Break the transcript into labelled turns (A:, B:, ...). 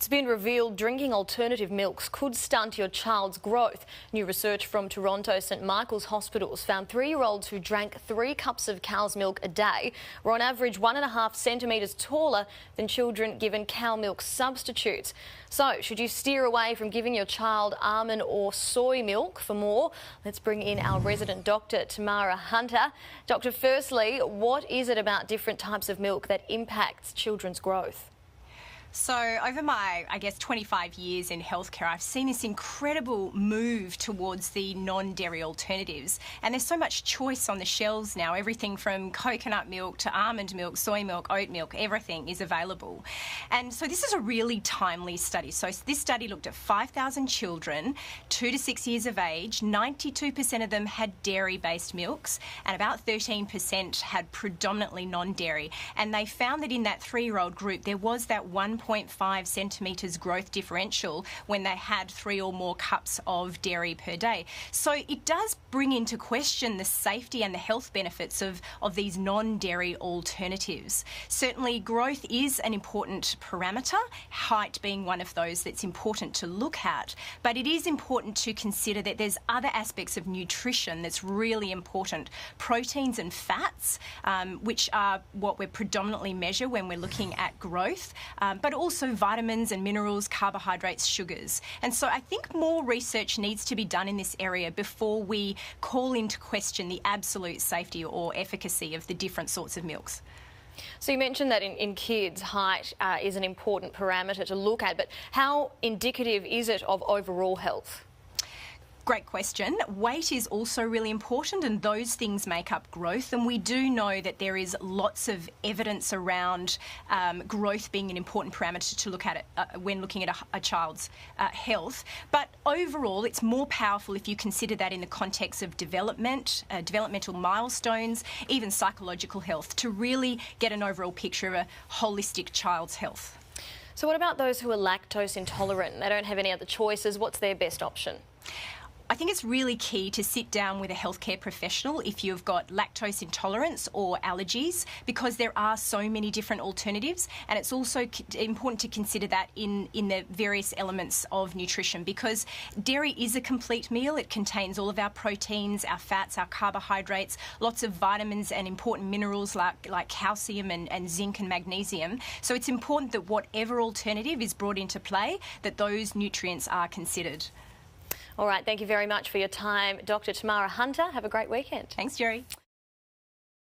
A: It's been revealed drinking alternative milks could stunt your child's growth. New research from Toronto St Michael's hospitals found 3-year-olds who drank 3 cups of cow's milk a day were on average 1.5 centimetres taller than children given cow milk substitutes. So, should you steer away from giving your child almond or soy milk? For more, let's bring in our resident doctor, Tamara Hunter. Doctor, firstly, what is it about different types of milk that impacts children's growth?
B: So over my, 25 years in healthcare, I've seen this incredible move towards the non-dairy alternatives. And there's so much choice on the shelves now. Everything from coconut milk to almond milk, soy milk, oat milk, everything is available. And so this is a really timely study. So this study looked at 5,000 children, 2 to 6 years of age. 92% of them had dairy-based milks and about 13% had predominantly non-dairy. And they found that in that 3-year-old group, there was that 1.5 centimetres growth differential when they had 3 or more cups of dairy per day. So it does bring into question the safety and the health benefits of these non-dairy alternatives. Certainly growth is an important parameter, height being one of those that's important to look at, but it is important to consider that there's other aspects of nutrition that's really important. Proteins and fats, which are what we predominantly measure when we're looking at growth, but also vitamins and minerals, carbohydrates, sugars. And so I think more research needs to be done in this area before we call into question the absolute safety or efficacy of the different sorts of milks.
A: So you mentioned that in kids, height is an important parameter to look at, but how indicative is it of overall health?
B: Great question. Weight is also really important, and those things make up growth. And we do know that there is lots of evidence around growth being an important parameter to look at it when looking at a child's health. But overall, it's more powerful if you consider that in the context of development, developmental milestones, even psychological health, to really get an overall picture of a holistic child's health.
A: So what about those who are lactose intolerant? They don't have any other choices. What's their best option?
B: I think it's really key to sit down with a healthcare professional if you've got lactose intolerance or allergies, because there are so many different alternatives, and it's also important to consider that in the various elements of nutrition, because dairy is a complete meal. It contains all of our proteins, our fats, our carbohydrates, lots of vitamins and important minerals like calcium and zinc and magnesium. So it's important that whatever alternative is brought into play, that those nutrients are considered.
A: All right, thank you very much for your time, Dr. Tamara Hunter. Have a great weekend.
B: Thanks, Jerry.